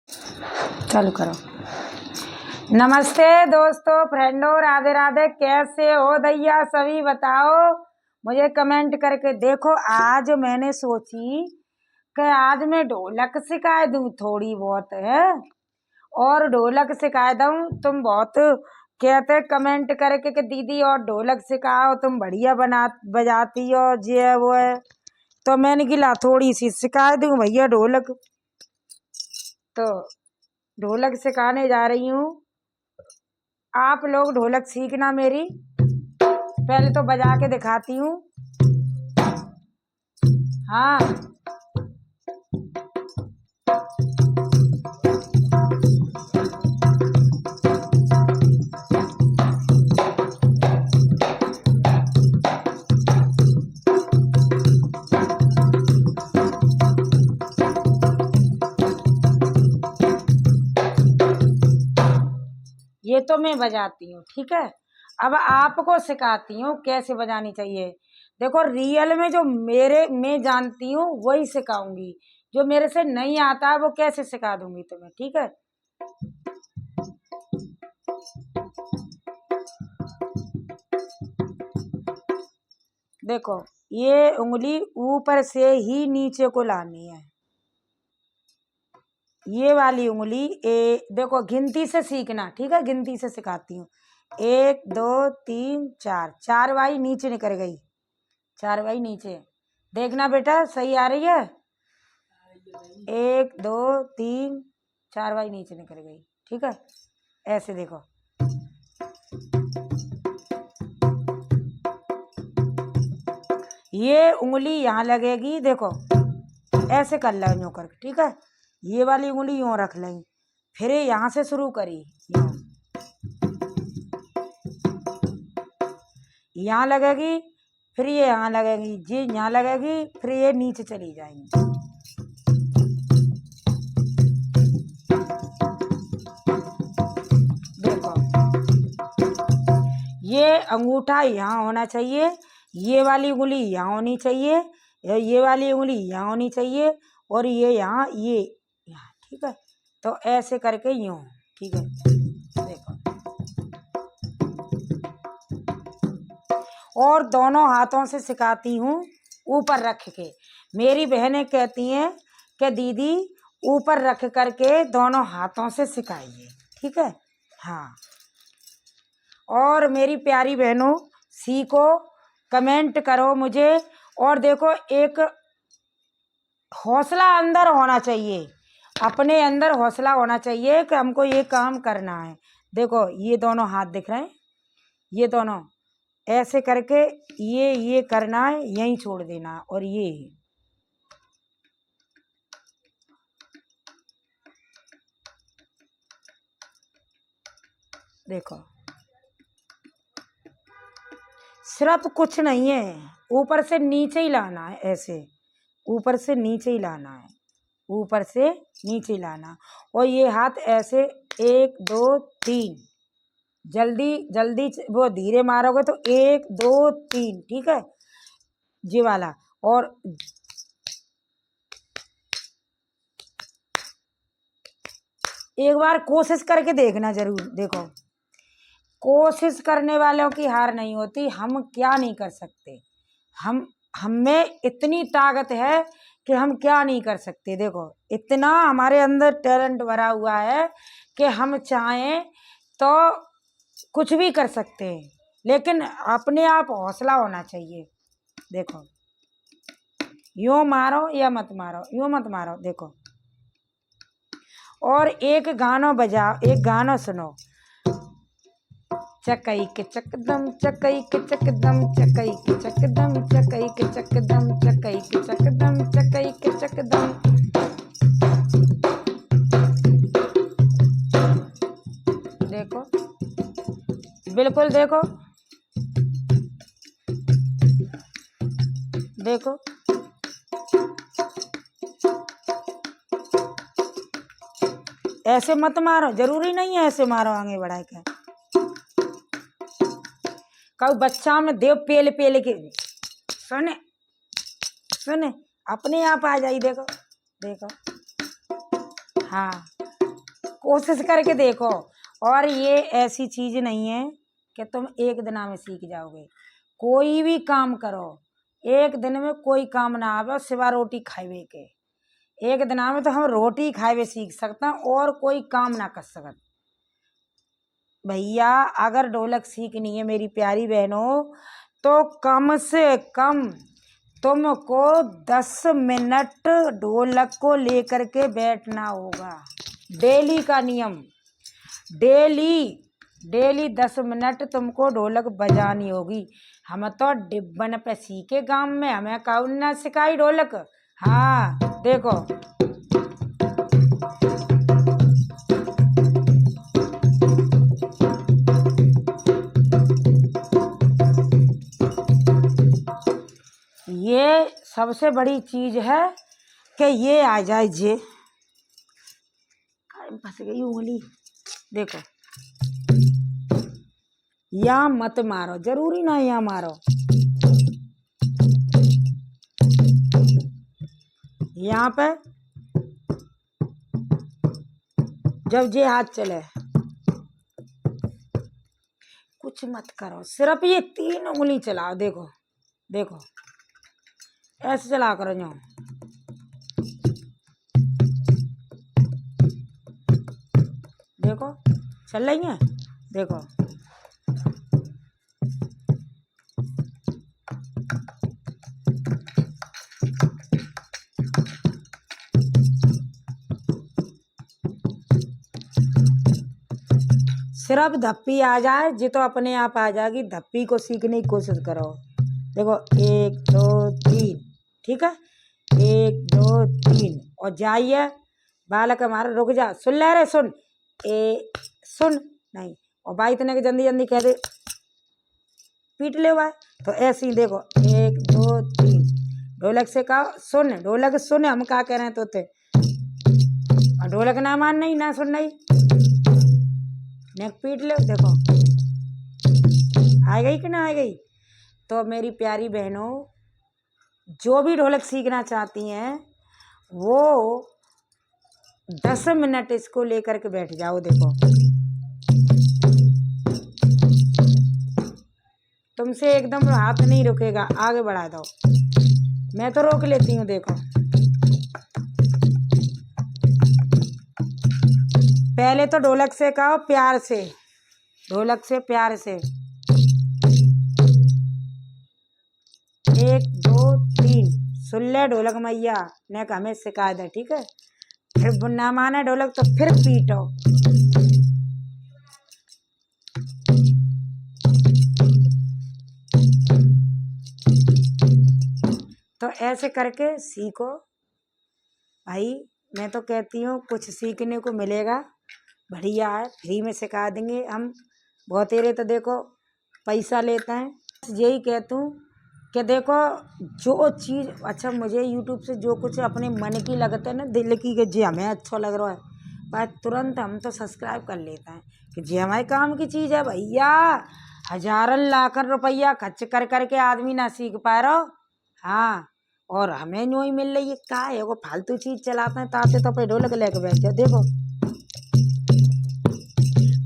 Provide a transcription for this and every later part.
चालू करो। नमस्ते दोस्तों, फ्रेंडों, राधे राधे। कैसे हो दैया सभी, बताओ मुझे कमेंट करके। देखो आज मैंने सोची कि आज मैं ढोलक सिखा दूं, थोड़ी बहुत है, और ढोलक सिखा दूं। तुम बहुत कहते कमेंट करके कि दीदी और ढोलक सिखाओ, तुम बढ़िया बजाती हो, ये है वो है। तो मैंने गिला थोड़ी सी सिखा दूं भैया ढोलक। तो ढोलक सिखाने जा रही हूँ। आप लोग ढोलक सीखना मेरी। पहले तो बजा के दिखाती हूँ। हाँ, ये तो मैं बजाती हूँ, ठीक है। अब आपको सिखाती हूँ कैसे बजानी चाहिए। देखो रियल में जो मैं जानती हूँ वही सिखाऊंगी, जो मेरे से नहीं आता वो कैसे सिखा दूंगी तुम्हें, ठीक है। देखो ये उंगली ऊपर से ही नीचे को लानी है, ये वाली उंगली। देखो गिनती से सीखना, ठीक है, गिनती से सिखाती हूँ। 1 2 3 4, 4 बाई नीचे निकल गई, 4 बाई नीचे। देखना बेटा सही आ रही है। 1 2 3 4 बाई नीचे निकल गई, ठीक है। ऐसे देखो, ये उंगली यहाँ लगेगी। देखो ऐसे कर लो यूँ करके, ठीक है। ये वाली उंगली यूँ रख लें, फिर यहाँ से शुरू करी, यहाँ लगेगी, फिर ये यहाँ लगेगी, ये यहाँ लगेगी, फिर ये नीचे चली जाएंगी। देखो ये अंगूठा यहाँ होना चाहिए, ये वाली उंगली यहाँ होनी चाहिए, ये वाली उंगली यहाँ होनी चाहिए, और ये यहाँ, ये यहाँ, ठीक है। तो ऐसे करके यूँ, ठीक है। देखो, और दोनों हाथों से सिखाती हूँ ऊपर रख के। मेरी बहनें कहती हैं कि दीदी ऊपर रख करके दोनों हाथों से सिखाइए, ठीक है। हाँ, और मेरी प्यारी बहनों सीखो, कमेंट करो मुझे। और देखो एक हौसला अंदर होना चाहिए, अपने अंदर हौसला होना चाहिए कि हमको ये काम करना है। देखो ये दोनों हाथ दिख रहे हैं, ये दोनों ऐसे करके ये करना है, यहीं छोड़ देना है, और ये देखो सिर्फ कुछ नहीं है, ऊपर से नीचे ही लाना है, ऐसे ऊपर से नीचे ही लाना है, ऊपर से नीचे ही लाना। और ये हाथ ऐसे 1 2 3, जल्दी जल्दी वो धीरे मारोगे तो 1 2 3, ठीक है, ये वाला। और एक बार कोशिश करके देखना जरूर। देखो कोशिश करने वालों की हार नहीं होती। हम क्या नहीं कर सकते, हम में इतनी ताकत है कि हम क्या नहीं कर सकते। देखो इतना हमारे अंदर टैलेंट भरा हुआ है कि हम चाहें तो कुछ भी कर सकते हैं, लेकिन अपने आप हौसला होना चाहिए। देखो यूँ मारो या मत मारो, यूँ मत मारो। देखो और एक गाना बजाओ, एक गाना सुनो। चकई के चकदम, चकई के चकदम, चकई के चकदम, चकई के चकदम, चकई के चकदम, चकई के चकदम। देखो बिल्कुल, देखो देखो ऐसे मत मारो, जरूरी नहीं है ऐसे मारो आगे बढ़ा के। कभी बच्चा में देव पेल पेल के सुने सुने अपने आप आ जाई। देखो देखो, हाँ कोशिश करके देखो। और ये ऐसी चीज नहीं है कि तुम एक दिन में सीख जाओगे। कोई भी काम करो, एक दिन में कोई काम ना आवे सिवा रोटी खावे के। एक दिन में तो हम रोटी खावे सीख सकते हैं और कोई काम ना कर सकते। भैया अगर ढोलक सीखनी है मेरी प्यारी बहनों, तो कम से कम तुमको 10 मिनट ढोलक को लेकर के बैठना होगा। डेली का नियम, डेली 10 मिनट तुमको ढोलक बजानी होगी। हम तो डिब्बन पे सीखे गांव में, हमें कौन ना सिखाई ढोलक। हाँ देखो, ये सबसे बड़ी चीज है कि ये आ जाए। जे फंस गई उंगली, देखो या मत मारो, जरूरी ना या मारो। यहाँ पे जब जे हाथ चले कुछ मत करो, सिर्फ ये 3 उंगली चलाओ। देखो देखो ऐसे चला करो जो। देखो चल रही है, देखो सिर्फ धप्पी आ जाए जी तो अपने आप आ जाएगी। धप्पी को सीखने की कोशिश करो। देखो 1 2 3, ठीक है, 1 2 3 और जाइए। बालक हमारा रुक जा, सुन ले रे, सुन सुन नहीं। और भाई इतने के जल्दी जल्दी कह दे पीट ले हुआ है। तो ऐसे ही देखो 1 2 3 ढोलक से कहो सुन, ढोलक सुन, हम क्या कह रहे हैं तोते। और ढोलक ना मान नहीं ना सुन नहीं, नेक पीट ले। देखो आ गई कि ना आ गई। तो मेरी प्यारी बहनों, जो भी ढोलक सीखना चाहती हैं वो 10 मिनट इसको लेकर के बैठ जाओ। देखो तुमसे एकदम हाथ नहीं रुकेगा, आगे बढ़ा दो। मैं तो रोक लेती हूँ। देखो पहले तो ढोलक से कहो प्यार से, ढोलक से प्यार से 1 2 3 सुन ले ढोलक मैया ने हमें सिखा दे, ठीक है। फिर ना माने ढोलक तो फिर पीटो। तो ऐसे करके सीखो भाई। मैं तो कहती हूँ कुछ सीखने को मिलेगा, बढ़िया है, फ्री में सिखा देंगे हम। बहुत तेरे तो देखो पैसा लेते हैं। यही कहती हूँ कि देखो जो चीज़ अच्छा मुझे यूट्यूब से जो कुछ अपने मन की लगता है ना, दिल की कि जी हमें अच्छा लग रहा है, बस तुरंत हम तो सब्सक्राइब कर लेते हैं कि जी हमारे काम की चीज़ है। भैया हजारन लाखन रुपया खर्च कर करके आदमी ना सीख पा रहा। हाँ, और हमें यूँ ही मिल रही है, क्या है वो फालतू चीज़ चलाते हैं। ताते तो पे ढोलक लेके बैठ जाओ। देखो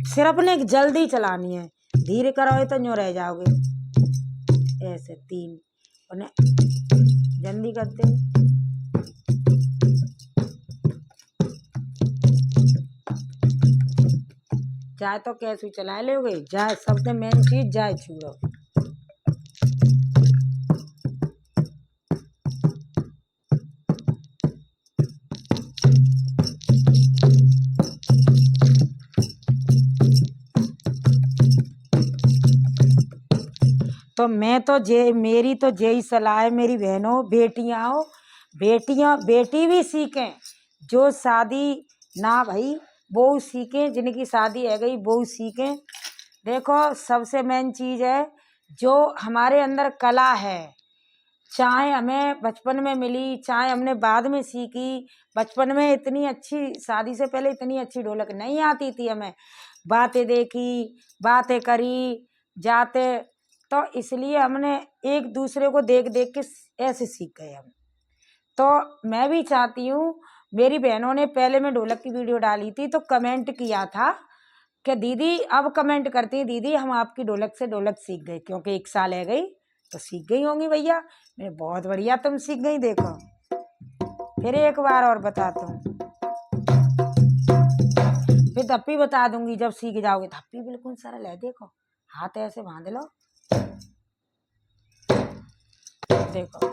सिर्फ ने जल्दी चलानी है, धीरे करोगे तो यूँ रह जाओगे। ऐसे 3 उन्हें जल्दी करते हो। चाहे तो कैसे चला लोगे, जाए सबसे मेन चीज जाए छूड़ो। तो मैं तो मेरी तो यही सलाह है मेरी बहनों, बेटियां हो, बेटी भी सीखें। जो शादी ना भाई वो सीखें, जिनकी शादी है गई वो सीखें। देखो सबसे मेन चीज है जो हमारे अंदर कला है, चाहे हमें बचपन में मिली चाहे हमने बाद में सीखी। बचपन में इतनी अच्छी, शादी से पहले इतनी अच्छी ढोलक नहीं आती थी हमें, बातें देखी बातें करी जाते, तो इसलिए हमने एक दूसरे को देख देख के ऐसे सीख गए हम। तो मैं भी चाहती हूँ मेरी बहनों ने पहले मैं ढोलक की वीडियो डाली थी तो कमेंट किया था कि दीदी, अब कमेंट करती है दीदी हम आपकी ढोलक से ढोलक सीख गए, क्योंकि 1 साल है गई तो सीख गई होंगी भैया। मैं बहुत बढ़िया, तुम सीख गई। देखो फिर एक बार और बताता हूँ, फिर धप्पी बता दूंगी जब सीख जाओगे। धप्पी बिल्कुल सरल है, देखो हाथ ऐसे बांध लो, देखो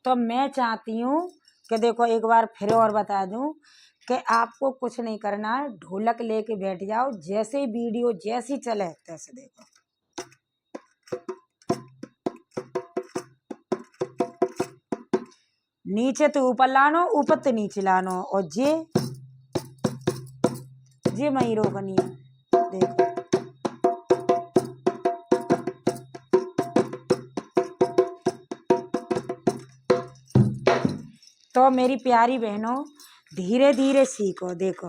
तो मैं चाहती हूँ कि देखो एक बार फिर और बता दूं कि आपको कुछ नहीं करना है, ढोलक लेके बैठ जाओ, जैसे वीडियो जैसी चले तैसे देखो। नीचे तो ऊपर लानो, ऊपर तो नीचे लानो, और जे मई रोकनी है, देखो तो मेरी प्यारी बहनों धीरे धीरे सीखो। देखो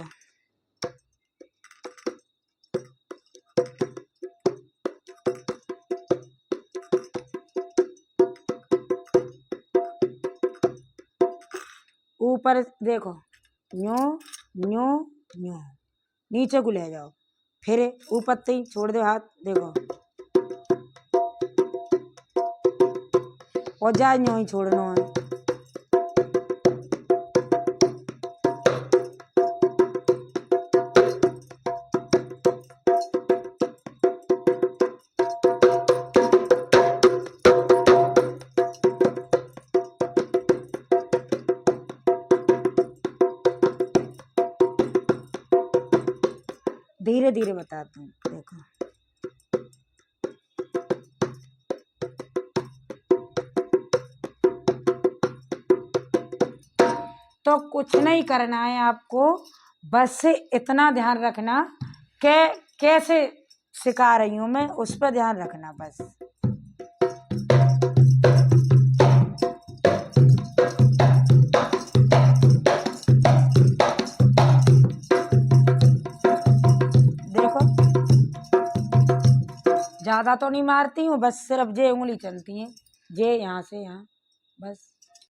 ऊपर देखो, न्यू न्यू न्यू, नीचे को ले जाओ, फिर ऊपर तक छोड़ दो हाथ, देखो और जा न्यू ही छोड़ना है। धीरे धीरे बताती हूँ, देखो तो कुछ नहीं करना है आपको, बस इतना ध्यान रखना कि कैसे सिखा रही हूँ मैं, उस पर ध्यान रखना बस। देखो ज्यादा तो नहीं मारती हूँ, बस सिर्फ जे उंगली चलती है, जे यहाँ से यहाँ, बस